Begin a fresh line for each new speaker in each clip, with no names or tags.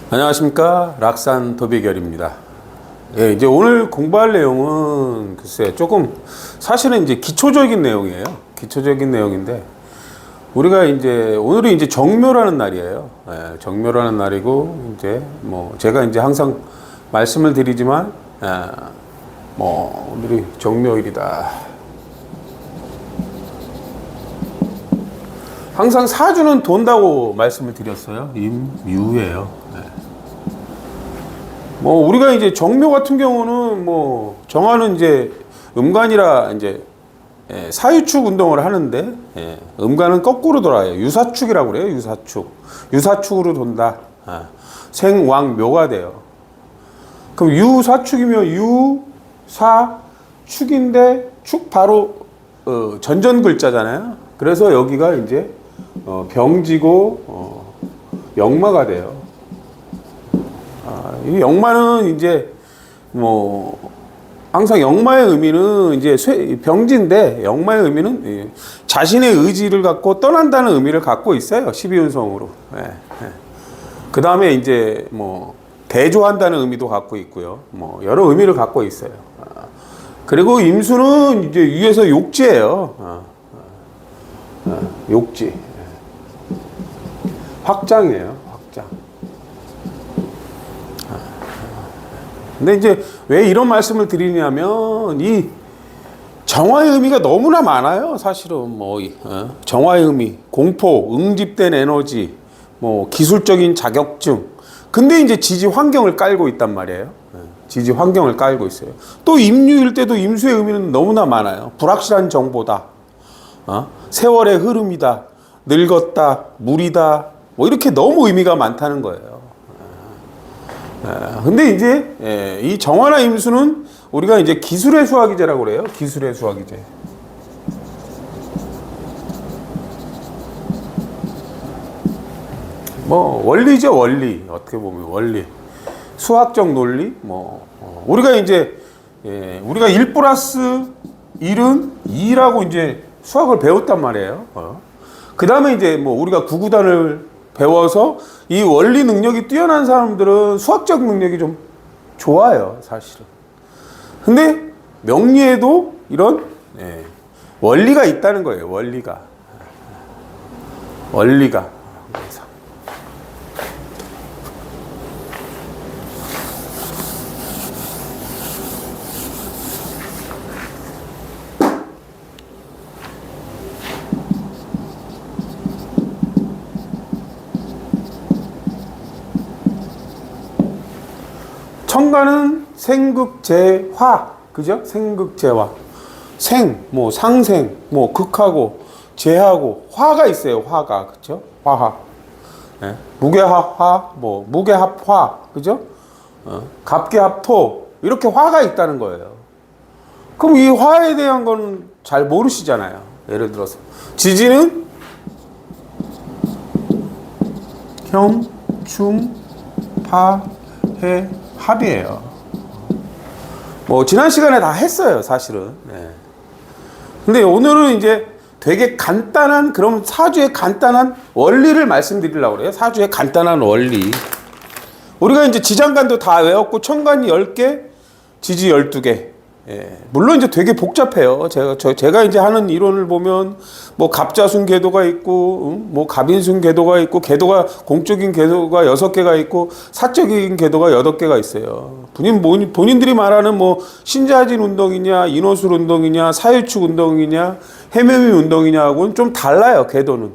안녕하십니까. 락산 도비결입니다. 예, 이제 오늘 공부할 내용은 글쎄 조금 사실은 이제 기초적인 내용이에요. 기초적인 내용인데 우리가 이제 오늘이 이제 정묘라는 날이에요. 예, 정묘라는 날이고 이제 뭐 제가 이제 항상 말씀을 드리지만 뭐 오늘이 정묘일이다. 항상 사주는 돈다고 말씀을 드렸어요. 임유예요. 뭐 우리가 이제 정묘 같은 경우는 뭐 정화는 이제 음간이라 이제 사유축 운동을 하는데 음간은 거꾸로 돌아요. 유사축이라고 그래요. 유사축으로 돈다. 생왕묘가 돼요. 그럼 유사축이면 유사축인데 축 바로 전전 글자잖아요. 그래서 여기가 이제 병지고 역마가 돼요. 이 역마는 이제 뭐 항상 역마의 의미는 이제 병지인데 역마의 의미는 자신의 의지를 갖고 떠난다는 의미를 갖고 있어요. 12운성으로. 그 다음에 이제 뭐 대조한다는 의미도 갖고 있고요. 뭐 여러 의미를 갖고 있어요. 그리고 임수는 이제 위에서 욕지예요. 욕지. 확장이에요. 확장. 근데 이제 왜 이런 말씀을 드리냐면 이 정화의 의미가 너무나 많아요. 사실은 뭐 정화의 의미, 공포, 응집된 에너지, 뭐 기술적인 자격증. 근데 이제 지지 환경을 깔고 있단 말이에요. 지지 환경을 깔고 있어요. 또 임유일 때도 임수의 의미는 너무나 많아요. 불확실한 정보다. 세월의 흐름이다. 늙었다. 물이다. 뭐 이렇게 너무 의미가 많다는 거예요. 근데 이제 이 정화나 임수는 우리가 이제 기술의 수화기제라고 그래요. 기술의 수화기제. 뭐 원리죠. 원리. 어떻게 보면 원리. 수학적 논리. 뭐 우리가 이제 우리가 1 플러스 1은 2라고 이제 수학을 배웠단 말이에요. 그 다음에 이제 뭐 우리가 구구단을 배워서 이 원리 능력이 뛰어난 사람들은 수학적 능력이 좀 좋아요, 사실은. 근데 명리에도 이런 원리가 있다는 거예요, 원리가. 천간은 생극재화, 그죠? 생극재화. 뭐 상생, 뭐 극하고 재하고 화가 있어요. 화가, 그죠? 화화. 무게합화, 뭐 무게합화, 그죠? 갑계합토 이렇게 화가 있다는 거예요. 그럼 이 화에 대한 건 잘 모르시잖아요. 예를 들어서 지지는 형, 충, 파, 해, 합이에요. 뭐 지난 시간에 다 했어요, 사실은. 근데 오늘은 이제 되게 간단한 그럼 사주의 간단한 원리를 말씀드리려고 그래요. 사주의 간단한 원리. 우리가 이제 지장간도 다 외웠고 천간이 10개, 지지 12개. 물론 이제 되게 복잡해요. 제가 이제 하는 이론을 보면 뭐 갑자순 궤도가 있고 뭐 갑인순 궤도가 있고 궤도가 공적인 궤도가 6개가 있고 사적인 궤도가 8개가 있어요. 본인들이 말하는 뭐 신자진 운동이냐 인호술 운동이냐 사유축 운동이냐 해묘미 운동이냐하고는 좀 달라요. 궤도는.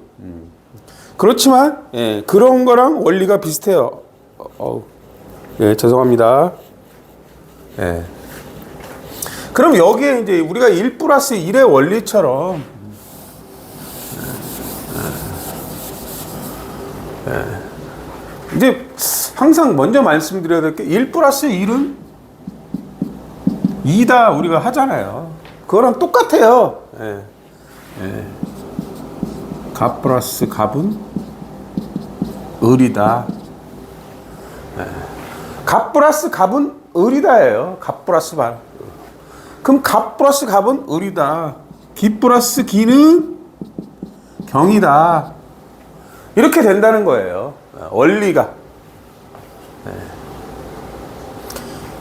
그렇지만 그런 거랑 원리가 비슷해요. 죄송합니다. 그럼 여기에 이제 우리가 1 플러스 1의 원리처럼 이제 항상 먼저 말씀드려야 될 게 1 플러스 1은 2다 우리가 하잖아요. 그거랑 똑같아요. 갑 플러스 갑은 을이다. 갑 플러스 갑은 을이다예요. 갑 플러스 발. 그럼 갑 플러스 갑은 을이다. 기 플러스 기는 경이다. 이렇게 된다는 거예요. 원리가.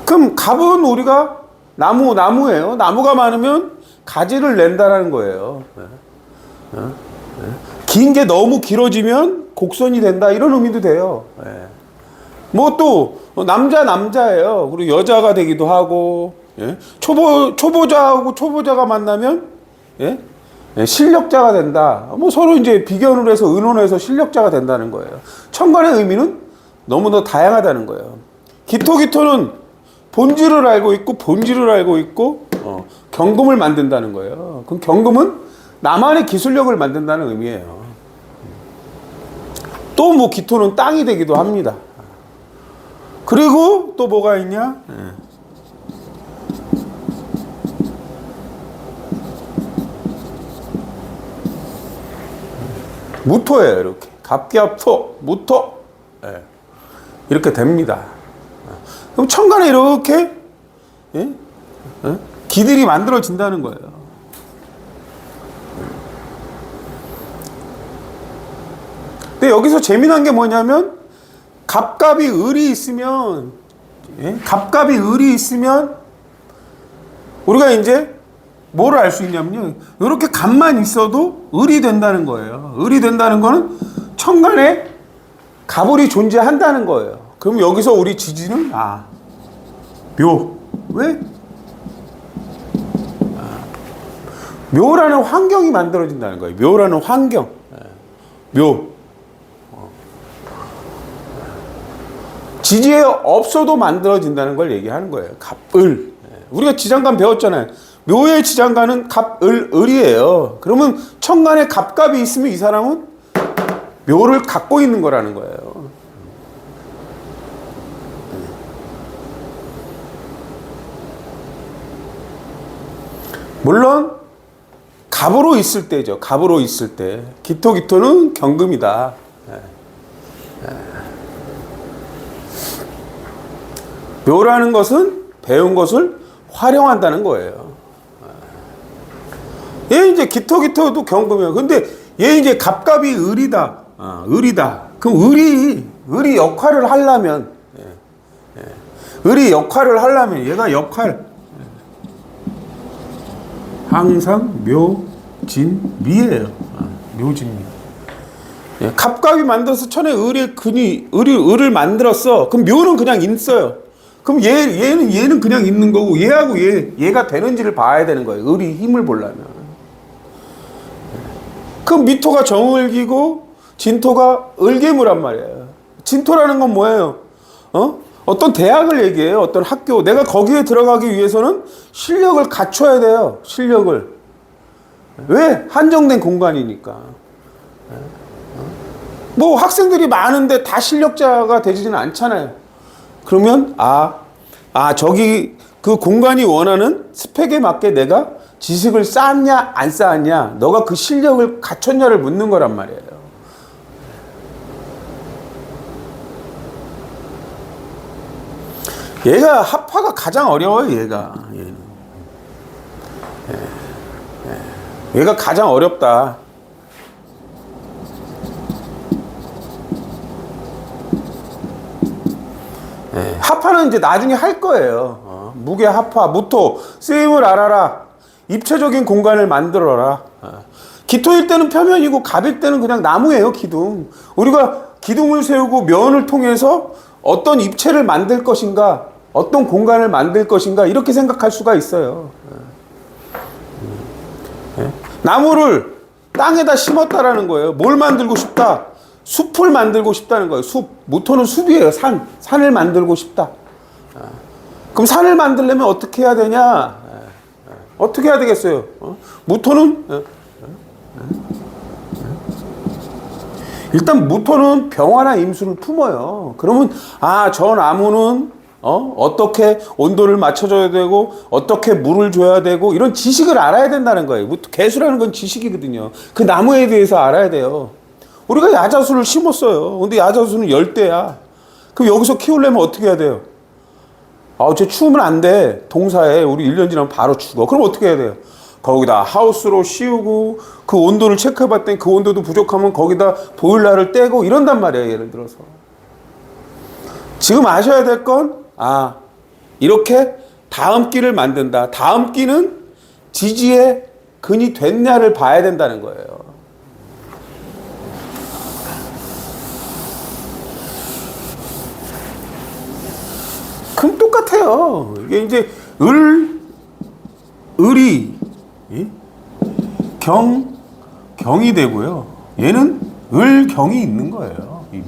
그럼 갑은 우리가 나무예요. 나무가 많으면 가지를 낸다라는 거예요. 긴 게 너무 길어지면 곡선이 된다 이런 의미도 돼요. 뭐 또 남자예요. 그리고 여자가 되기도 하고, 초보자하고 초보자가 만나면 실력자가 된다. 뭐 서로 이제 비견을 해서 의논해서 실력자가 된다는 거예요. 천간의 의미는 너무나 다양하다는 거예요. 기토는 본질을 알고 있고 경금을 만든다는 거예요. 그럼 경금은 나만의 기술력을 만든다는 의미예요. 또 뭐 기토는 땅이 되기도 합니다. 그리고 또 뭐가 있냐? 무토예요. 이렇게 갑기합토, 무토 이렇게 됩니다. 그럼 천간에 이렇게 기들이 만들어진다는 거예요. 근데 여기서 재미난 게 뭐냐면 갑갑이 을이 있으면 우리가 이제 뭐를 알 수 있냐면요. 이렇게 갑만 있어도 을이 된다는 거예요. 을이 된다는 거는 천간에 갑을이 존재한다는 거예요. 그럼 여기서 우리 지지는 묘. 왜? 묘라는 환경이 만들어진다는 거예요. 묘라는 환경. 묘. 지지에 없어도 만들어진다는 걸 얘기하는 거예요. 갑을. 우리가 지장간 배웠잖아요. 묘의 지장간은 을이에요. 그러면 천간에 갑갑이 있으면 이 사람은 묘를 갖고 있는 거라는 거예요. 물론 갑으로 있을 때죠. 갑으로 있을 때. 기토는 경금이다. 묘라는 것은 배운 것을 활용한다는 거예요. 얘 이제 기토도 경금이에요. 근데 얘 이제 갑갑이 을이다. 그럼 을이 역할을 하려면, 얘가 항상 묘진미예요. 묘진미. 갑갑이 만들어서 천에 을을 만들었어. 그럼 묘는 그냥 있어요. 그럼 얘는 그냥 있는 거고, 얘하고 얘가 되는지를 봐야 되는 거예요. 을이 힘을 보려면. 그럼 미토가 정을기고 진토가 을개무란 말이에요. 진토라는 건 뭐예요? 어떤 대학을 얘기해요. 어떤 학교. 내가 거기에 들어가기 위해서는 실력을 갖춰야 돼요. 실력을. 왜? 한정된 공간이니까. 뭐 학생들이 많은데 다 실력자가 되지는 않잖아요. 그러면 저기 그 공간이 원하는 스펙에 맞게 내가 지식을 쌓았냐 안 쌓았냐, 너가 그 실력을 갖췄냐를 묻는 거란 말이에요. 얘가 합화가 가장 어려워요. 얘가 가장 어렵다. 합화는 이제 나중에 할 거예요. 무게 합화, 무토, 쓰임을 알아라. 입체적인 공간을 만들어라. 기토일 때는 표면이고 갑일 때는 그냥 나무예요. 기둥. 우리가 기둥을 세우고 면을 통해서 어떤 입체를 만들 것인가, 어떤 공간을 만들 것인가, 이렇게 생각할 수가 있어요. 나무를 땅에다 심었다라는 거예요. 뭘 만들고 싶다? 숲을 만들고 싶다는 거예요. 숲. 무토는 숲이에요. 산을 만들고 싶다. 그럼 산을 만들려면 어떻게 해야 되냐? 어떻게 해야 되겠어요? 무토는 일단 무토는 병화나 임수를 품어요. 그러면 저 나무는 어떻게 온도를 맞춰줘야 되고 어떻게 물을 줘야 되고 이런 지식을 알아야 된다는 거예요. 개수라는 건 지식이거든요. 그 나무에 대해서 알아야 돼요. 우리가 야자수를 심었어요. 근데 야자수는 열대야. 그럼 여기서 키우려면 어떻게 해야 돼요? 쟤 추우면 안 돼. 동사에 우리 1년 지나면 바로 죽어. 그럼 어떻게 해야 돼요? 거기다 하우스로 씌우고 그 온도를 체크해봤더니 그 온도도 부족하면 거기다 보일러를 떼고 이런단 말이에요. 예를 들어서. 지금 아셔야 될 건, 이렇게 다음 끼를 만든다. 다음 끼는 지지의 근이 됐냐를 봐야 된다는 거예요. 그럼 똑같아요. 이게 이제 을이 경이 되고요. 얘는 을경이 있는 거예요. 이미.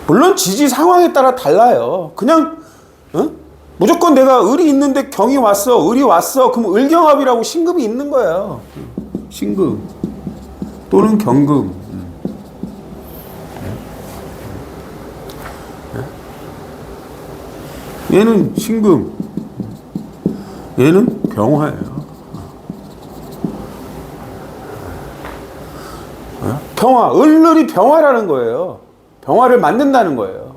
물론 지지 상황에 따라 달라요. 그냥 무조건 내가 을이 있는데 경이 왔어, 을이 왔어. 그럼 을경합이라고 신금이 있는 거예요. 신금 또는 경금. 얘는 신금, 얘는 병화예요. 병화, 을을이 병화라는 거예요. 병화를 만든다는 거예요.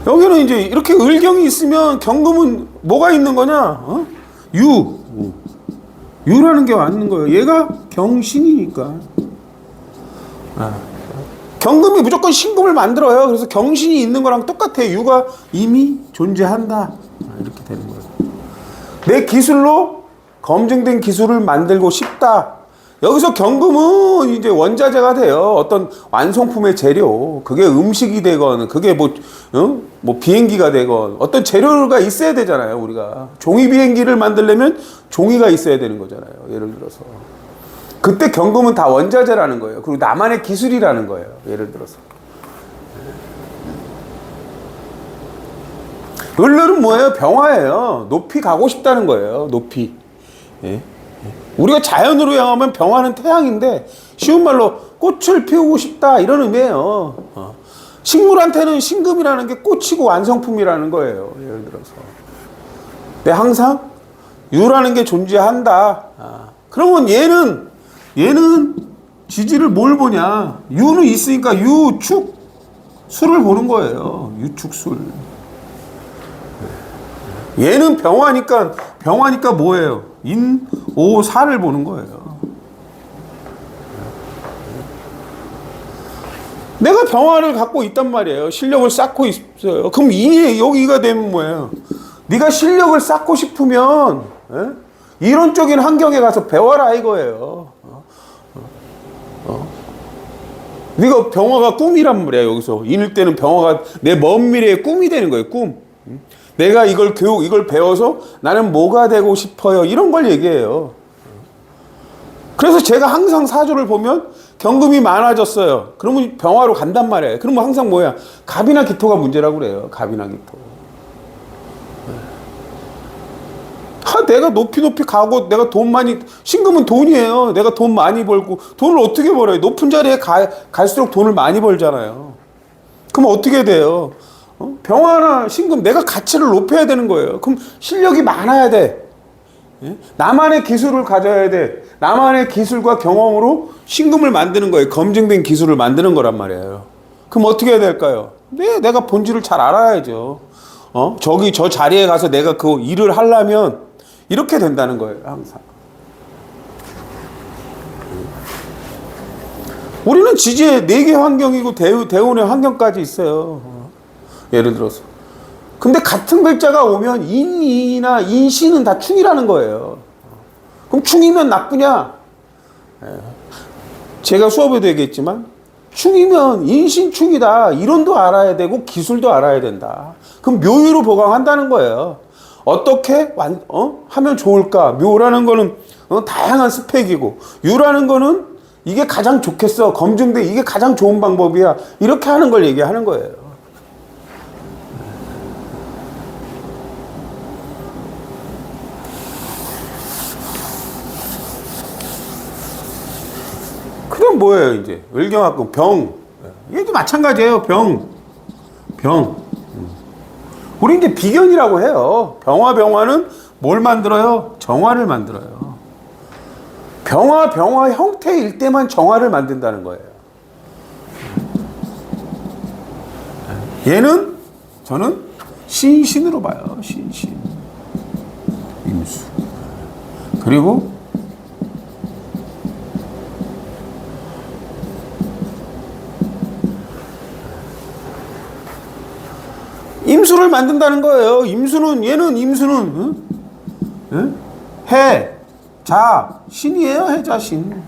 여기는 이제 이렇게 을경이 있으면 경금은 뭐가 있는 거냐? 유라는 게 맞는 거예요. 얘가 경신이니까. 경금이 무조건 신금을 만들어요. 그래서 경신이 있는 거랑 똑같아요. 유가 이미 존재한다. 이렇게 되는 거예요. 내 기술로 검증된 기술을 만들고 싶다. 여기서 경금은 이제 원자재가 돼요. 어떤 완성품의 재료. 그게 음식이 되건, 그게 뭐 비행기가 되건, 어떤 재료가 있어야 되잖아요, 우리가. 종이 비행기를 만들려면 종이가 있어야 되는 거잖아요. 예를 들어서. 그때 경금은 다 원자재라는 거예요. 그리고 나만의 기술이라는 거예요. 예를 들어서. 을은 뭐예요? 병화예요. 높이 가고 싶다는 거예요. 높이. 예? 우리가 자연으로 향하면 병화는 태양인데 쉬운 말로 꽃을 피우고 싶다 이런 의미예요. 식물한테는 신금이라는 게 꽃이고 완성품이라는 거예요. 예를 들어서. 근데 항상 유라는 게 존재한다. 그러면 얘는 지지를 뭘 보냐? 유는 있으니까 유축 수를 보는 거예요. 유축술. 얘는 병화니까 뭐예요? 인오사를 보는 거예요. 내가 병화를 갖고 있단 말이에요. 실력을 쌓고 있어요. 그럼 여기가 되면 뭐예요? 네가 실력을 쌓고 싶으면 이론적인 환경에 가서 배워라 이거예요. 네가 병화가 꿈이란 말이야. 여기서 인을 때는 병화가 내 먼 미래의 꿈이 되는 거예요. 꿈. 내가 이걸 배워서 나는 뭐가 되고 싶어요. 이런 걸 얘기해요. 그래서 제가 항상 사주를 보면 경금이 많아졌어요. 그러면 병화로 간단 말이에요. 그러면 항상 뭐야? 갑이나 기토가 문제라고 그래요. 갑이나 기토. 내가 높이 가고 내가 돈 많이, 신금은 돈이에요. 내가 돈 많이 벌고 돈을 어떻게 벌어요? 높은 자리에 갈수록 돈을 많이 벌잖아요. 그럼 어떻게 돼요? 병화나 신금 내가 가치를 높여야 되는 거예요. 그럼 실력이 많아야 돼. 나만의 기술을 가져야 돼. 나만의 기술과 경험으로 신금을 만드는 거예요. 검증된 기술을 만드는 거란 말이에요. 그럼 어떻게 해야 될까요? 내가 본질을 잘 알아야죠. 저 자리에 가서 내가 그 일을 하려면 이렇게 된다는 거예요. 항상. 우리는 지지의 4개 환경이고 대운의 환경까지 있어요. 예를 들어서. 근데 같은 글자가 오면 인이나 인신은 다 충이라는 거예요. 그럼 충이면 나쁘냐? 제가 수업에도 얘기했지만 충이면 인신충이다. 이론도 알아야 되고 기술도 알아야 된다. 그럼 묘유로 보강한다는 거예요. 어떻게 하면 좋을까? 묘라는 거는 다양한 스펙이고 유라는 거는 이게 가장 좋겠어. 검증돼 이게 가장 좋은 방법이야. 이렇게 하는 걸 얘기하는 거예요. 그럼 뭐예요 이제? 을경합금 병. 얘도 마찬가지예요. 병. 우리 이제 비견이라고 해요. 병화는 뭘 만들어요? 정화를 만들어요. 병화 형태일 때만 정화를 만든다는 거예요. 얘는 저는 신신으로 봐요. 신신. 임수. 그리고 임수를 만든다는 거예요. 임수는 얘는 임수는 응? 해, 자, 신이에요. 해자 신.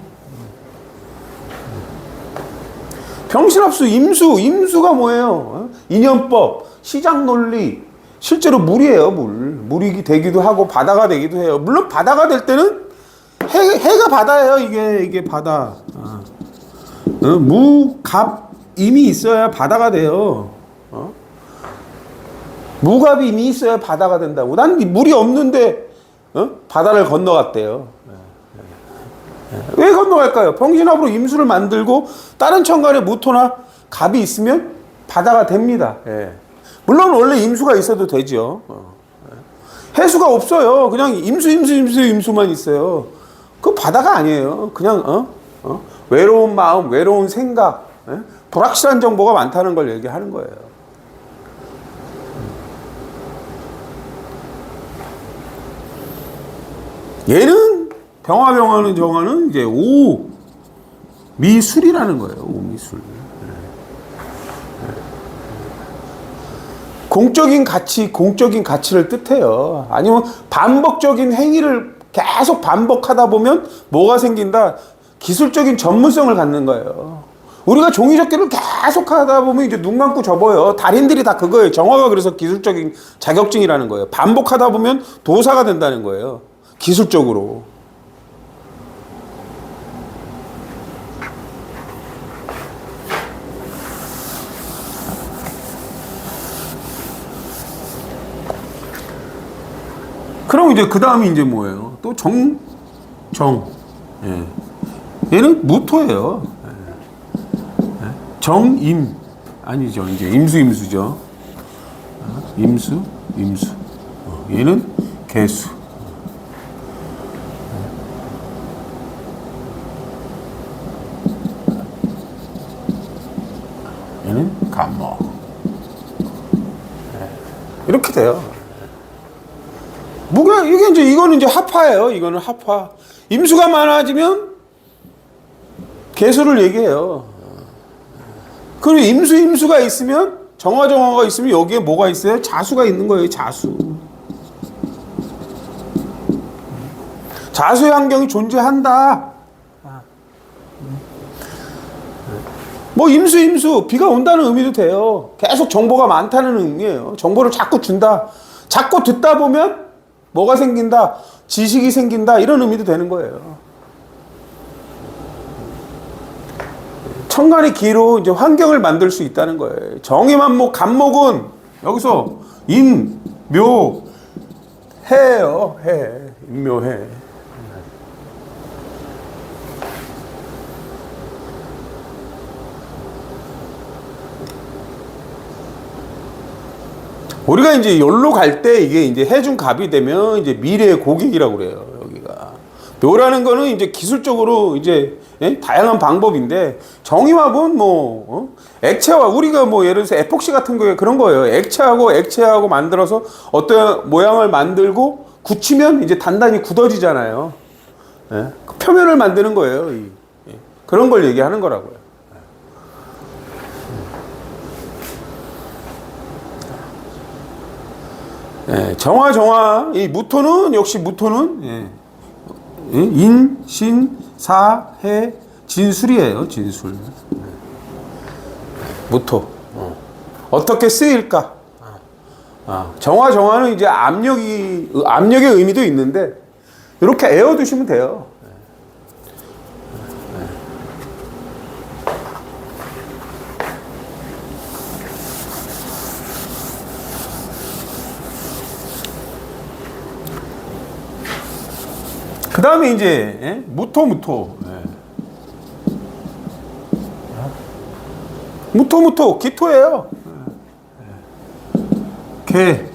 병신합수 임수가 뭐예요? 인연법, 시장 논리. 실제로 물이에요. 물이 되기도 하고 바다가 되기도 해요. 물론 바다가 될 때는 해가 바다예요. 이게 바다. 무, 갑, 임이 있어야 바다가 돼요. 무갑이 임이 있어야 바다가 된다고. 난 물이 없는데 바다를 건너갔대요. 왜 건너갈까요? 병신합으로 임수를 만들고 다른 천간에 무토나 갑이 있으면 바다가 됩니다. 물론 원래 임수가 있어도 되죠. 해수가 없어요. 그냥 임수만 있어요. 그 바다가 아니에요. 그냥 외로운 마음, 외로운 생각, 불확실한 정보가 많다는 걸 얘기하는 거예요. 얘는 정화는 이제 오미술이라는 거예요. 오미술. 공적인 가치를 뜻해요. 아니면 반복적인 행위를 계속 반복하다 보면 뭐가 생긴다? 기술적인 전문성을 갖는 거예요. 우리가 종이접기를 계속 하다 보면 이제 눈 감고 접어요. 달인들이 다 그거예요. 정화가 그래서 기술적인 자격증이라는 거예요. 반복하다 보면 도사가 된다는 거예요. 기술적으로. 그럼 이제 그 다음이 이제 뭐예요? 또 예. 얘는 무토예요. 예. 정임. 아니죠. 이제 임수죠. 임수. 얘는 개수. 얘는 간목. 이렇게 돼요. 이거는 이제 합화예요. 이거는 합화. 임수가 많아지면 개수를 얘기해요. 그리고 임수가 있으면 정화가 있으면 여기에 뭐가 있어요? 자수가 있는 거예요. 자수. 자수의 환경이 존재한다. 뭐 임수 비가 온다는 의미도 돼요. 계속 정보가 많다는 의미예요. 정보를 자꾸 준다. 자꾸 듣다 보면 뭐가 생긴다? 지식이 생긴다. 이런 의미도 되는 거예요. 천간의 기로 이제 환경을 만들 수 있다는 거예요. 정의만목, 간목은 여기서 임, 묘, 해예요. 임묘해. 우리가 이제 열로 갈 때 이게 이제 해중 갑이 되면 이제 미래의 고객이라고 그래요. 여기가. 묘라는 거는 이제 기술적으로 이제 다양한 방법인데 정의화분 액체화 우리가 뭐 예를 들어서 에폭시 같은 거에 그런 거예요. 액체하고 만들어서 어떤 모양을 만들고 굳히면 이제 단단히 굳어지잖아요. 그 표면을 만드는 거예요. 그런 걸 얘기하는 거라고요. 정화 이 무토는 인, 신, 사, 해, 진술이에요. 진술. 무토. 어떻게 쓰일까? 정화는 이제 압력의 의미도 있는데 이렇게 에워두시면 돼요. 그 다음에 이제 무토. 무토 기토예요. 개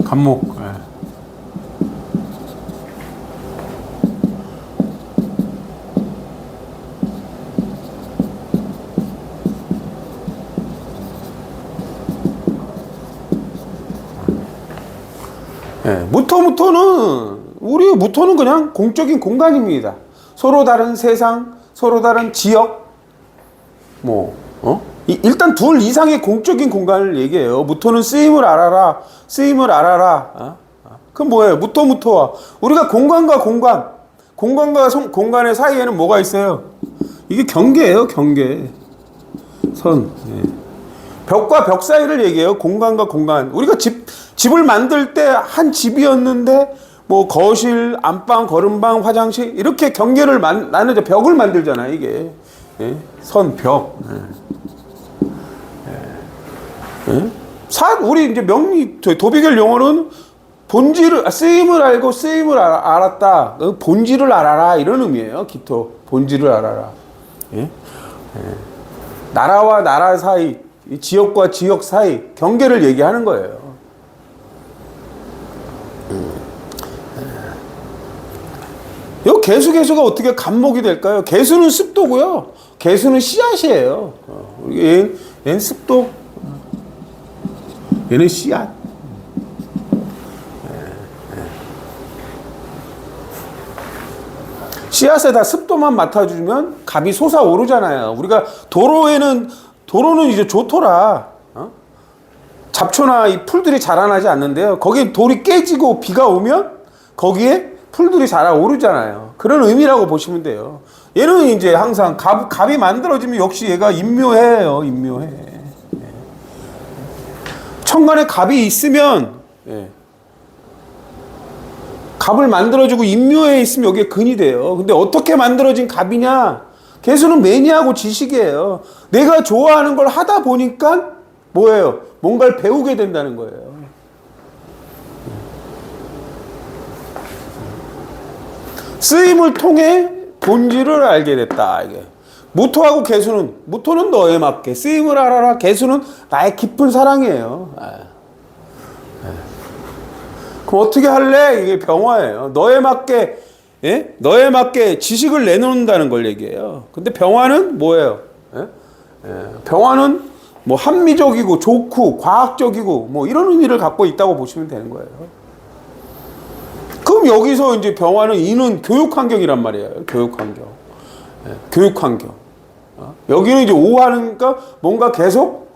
간목. 무토는 그냥 공적인 공간입니다. 서로 다른 세상, 서로 다른 지역, 일단 둘 이상의 공적인 공간을 얘기해요. 무토는 쓰임을 알아라. 쓰임을 알아라. 그건 뭐예요? 무토와. 우리가 공간과 공간의 사이에는 뭐가 있어요? 이게 경계예요, 경계. 선. 예. 벽과 벽 사이를 얘기해요. 공간과 공간. 우리가 집을 만들 때 한 집이었는데 뭐 거실, 안방, 거름방, 화장실 이렇게 경계를 나누죠. 벽을 만들잖아요, 이게. 예? 선, 벽. 예? 우리 이제 도비결 용어는 쓰임을 알고 쓰임을 알았다. 본질을 알아라. 이런 의미예요. 기토. 본질을 알아라. 예? 예. 나라와 나라 사이, 지역과 지역 사이 경계를 얘기하는 거예요. 이 개수가 어떻게 간목이 될까요? 개수는 습도고요. 개수는 씨앗이에요. 얘는 습도, 얘는 씨앗. 씨앗에다 습도만 맡아주면 값이 솟아오르잖아요. 우리가 도로는 이제 조토라, 잡초나 이 풀들이 자라나지 않는데요. 거기에 돌이 깨지고 비가 오면 거기에 풀들이 자라오르잖아요. 그런 의미라고 보시면 돼요. 얘는 이제 항상 갑이 만들어지면 역시 얘가 임묘해요. 임묘해. 천간에 갑이 있으면, 예. 갑을 만들어주고 임묘해 있으면 여기에 근이 돼요. 근데 어떻게 만들어진 갑이냐? 개수는 매니아고 지식이에요. 내가 좋아하는 걸 하다 보니까 뭐예요? 뭔가를 배우게 된다는 거예요. 쓰임을 통해 본질을 알게 됐다. 이게. 무토하고 무토는 너에 맞게 쓰임을 알아라. 개수는 나의 깊은 사랑이에요. 그럼 어떻게 할래? 이게 병화예요. 너에 맞게, 예? 너에 맞게 지식을 내놓는다는 걸 얘기해요. 근데 병화는 뭐예요? 예? 예. 병화는 뭐 합리적이고 좋고 과학적이고 뭐 이런 의미를 갖고 있다고 보시면 되는 거예요. 그럼 여기서 이제 병화는 이는 교육 환경이란 말이에요. 교육 환경. 예. 교육 환경. 여기는 이제 오하니까 뭔가 계속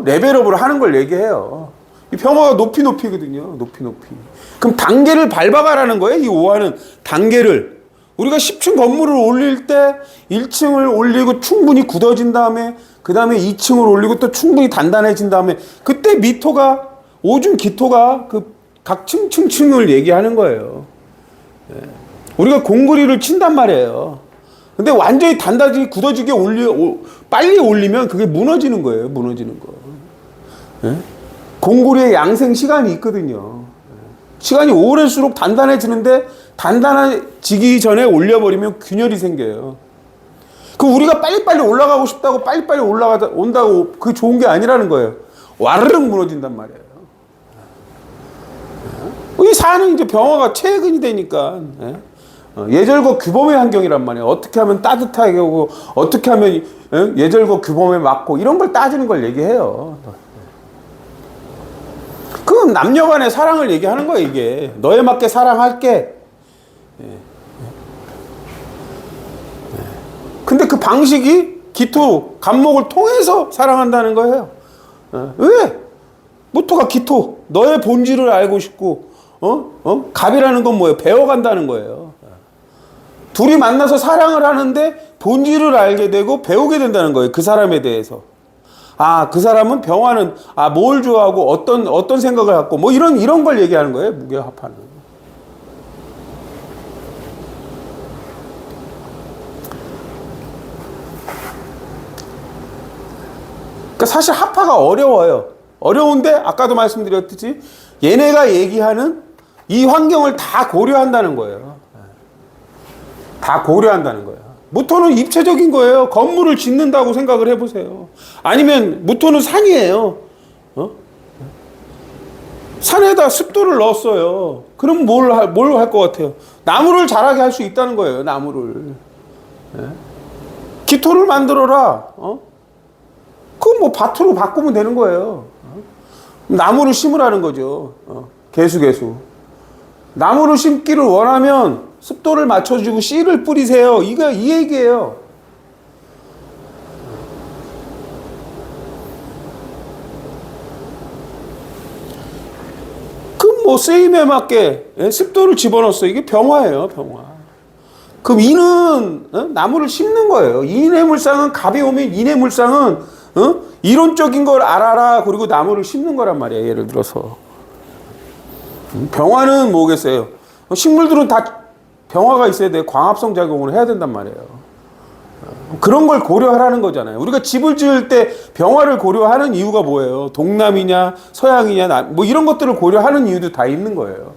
레벨업을 하는 걸 얘기해요. 이 병화가 높이거든요. 높이. 그럼 단계를 밟아가라는 거예요. 이 오하는 단계를. 우리가 10층 건물을 올릴 때 1층을 올리고 충분히 굳어진 다음에 그 다음에 2층을 올리고 또 충분히 단단해진 다음에 그때 미토가 오줌 기토가 그 각 층을 얘기하는 거예요. 우리가 공구리를 친단 말이에요. 근데 완전히 단단히 굳어지게 빨리 올리면 그게 무너지는 거예요. 무너지는 거. 예? 공구리의 양생 시간이 있거든요. 시간이 오래수록 단단해지는데 단단해지기 전에 올려버리면 균열이 생겨요. 그럼 우리가 빨리빨리 올라가고 싶다고 빨리빨리 온다고 그게 좋은 게 아니라는 거예요. 와르륵 무너진단 말이에요. 이 사는 이제 병화가 최근이 되니까 예절과 규범의 환경이란 말이에요. 어떻게 하면 따뜻하게 오고 어떻게 하면 예절과 규범에 맞고 이런 걸 따지는 걸 얘기해요. 그건 남녀 간의 사랑을 얘기하는 거예요. 이게 너에 맞게 사랑할게. 근데 그 방식이 기토, 간목을 통해서 사랑한다는 거예요. 왜? 무토가 기토, 너의 본질을 알고 싶고 갑이라는 건 뭐예요? 배워간다는 거예요. 둘이 만나서 사랑을 하는데 본질을 알게 되고 배우게 된다는 거예요. 그 사람에 대해서. 그 사람은 병화는 뭘 좋아하고 어떤 생각을 갖고 뭐 이런 걸 얘기하는 거예요. 무게합하는. 그러니까 사실 합화가 어려워요. 어려운데 아까도 말씀드렸듯이 얘네가 얘기하는 이 환경을 다 고려한다는 거예요. 다 고려한다는 거예요. 무토는 입체적인 거예요. 건물을 짓는다고 생각을 해보세요. 아니면 무토는 산이에요. 산에다 습도를 넣었어요. 그럼 뭘 할 것 같아요? 나무를 자라게 할 수 있다는 거예요. 나무를. 기토를 만들어라. 그럼 뭐 밭으로 바꾸면 되는 거예요. 나무를 심으라는 거죠. 개수. 나무를 심기를 원하면 습도를 맞춰주고 씨를 뿌리세요. 이 얘기예요. 뭐 쓰임에 맞게 습도를 집어넣었어. 이게 병화예요, 병화. 그럼 이는 나무를 심는 거예요. 인해물상은 갑이 오면 인해물상은 이론적인 걸 알아라. 그리고 나무를 심는 거란 말이에요. 예를 들어서 병화는 뭐겠어요? 식물들은 다 병화가 있어야 돼. 광합성 작용을 해야 된단 말이에요. 그런 걸 고려하라는 거잖아요. 우리가 집을 지을 때 병화를 고려하는 이유가 뭐예요? 동남이냐 서양이냐 뭐 이런 것들을 고려하는 이유도 다 있는 거예요.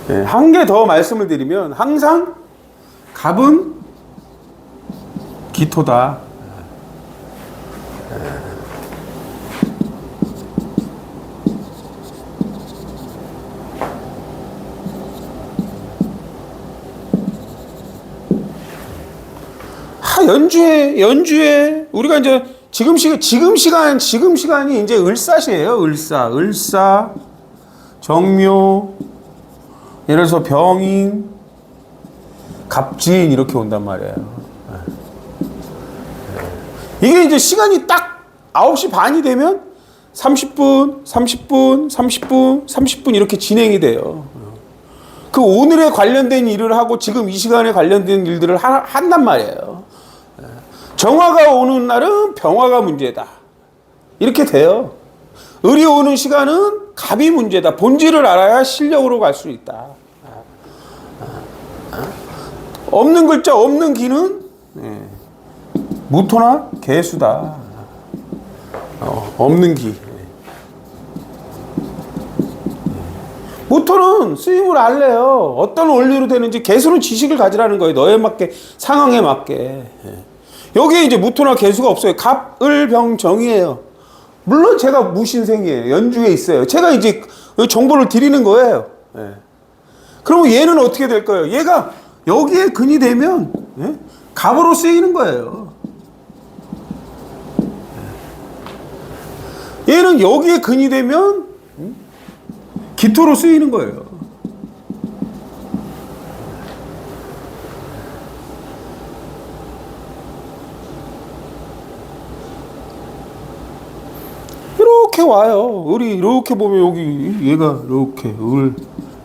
네, 한 개 더 말씀을 드리면 항상 갑은 기토다. 연주에 우리가 이제 지금 시간이 이제 을사시예요. 을사 정묘, 예를 들어서 병인, 갑진 이렇게 온단 말이에요. 이게 이제 시간이 딱 9시 반이 되면 30분 이렇게 진행이 돼요. 그 오늘에 관련된 일을 하고 지금 이 시간에 관련된 일들을 한단 말이에요. 정화가 오는 날은 병화가 문제다. 이렇게 돼요. 을이 오는 시간은 갑이 문제다. 본질을 알아야 실력으로 갈 수 있다. 없는 글자, 없는 기는 무토나 개수다. 없는 기. 무토는 쓰임을 알래요. 어떤 원리로 되는지. 개수는 지식을 가지라는 거예요. 너에 맞게, 상황에 맞게. 여기에 이제 무토나 개수가 없어요. 갑, 을, 병, 정이에요. 물론 제가 무신생이에요. 연주에 있어요. 제가 이제 정보를 드리는 거예요. 그러면 얘는 어떻게 될 거예요? 얘가 여기에 근이 되면 갑으로 쓰이는 거예요. 얘는 여기에 근이 되면 기토로 쓰이는 거예요. 이렇게 와요. 을이 이렇게 보면 여기 얘가 이렇게 을,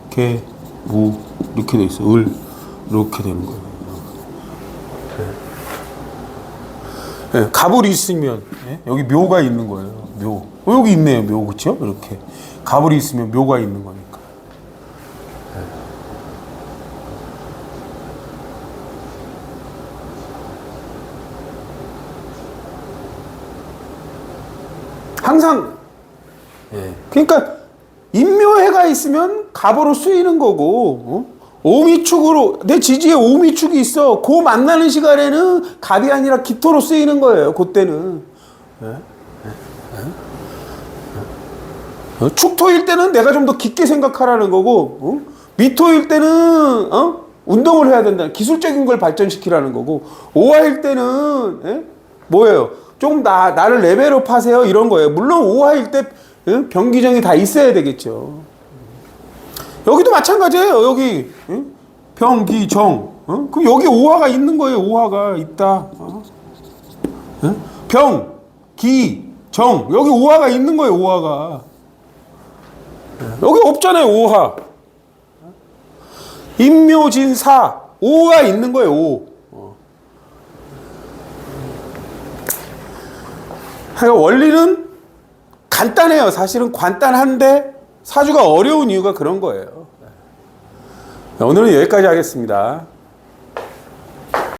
개, 무 이렇게 돼 있어. 을 이렇게 되는 거예요. 갑을이 있으면 여기 묘가 있는 거예요. 묘. 여기 있네요. 묘 그렇죠? 이렇게 갑을이 있으면 묘가 있는 거니까. 항상 그러니까 인묘해가 있으면 갑으로 쓰이는 거고 오미축으로 내 지지에 오미축이 있어. 그 만나는 시간에는 갑이 아니라 기토로 쓰이는 거예요. 그때는 축토일 때는 내가 좀 더 깊게 생각하라는 거고 미토일 때는 운동을 해야 된다. 기술적인 걸 발전시키라는 거고 오화일 때는 뭐예요? 좀 나를 레벨업 하세요. 이런 거예요. 물론 오화일 때 병기정이 다 있어야 되겠죠. 여기도 마찬가지예요. 여기 병기정. 그럼 여기 오화가 있는 거예요. 오화가 있다. 병, 기, 정. 여기 오화가 있는 거예요. 오화가. 여기 없잖아요. 오화. 인묘진사. 오가 있는 거예요. 오. 그러니까 원리는 간단해요. 사실은 간단한데 사주가 어려운 이유가 그런 거예요. 오늘은 여기까지 하겠습니다.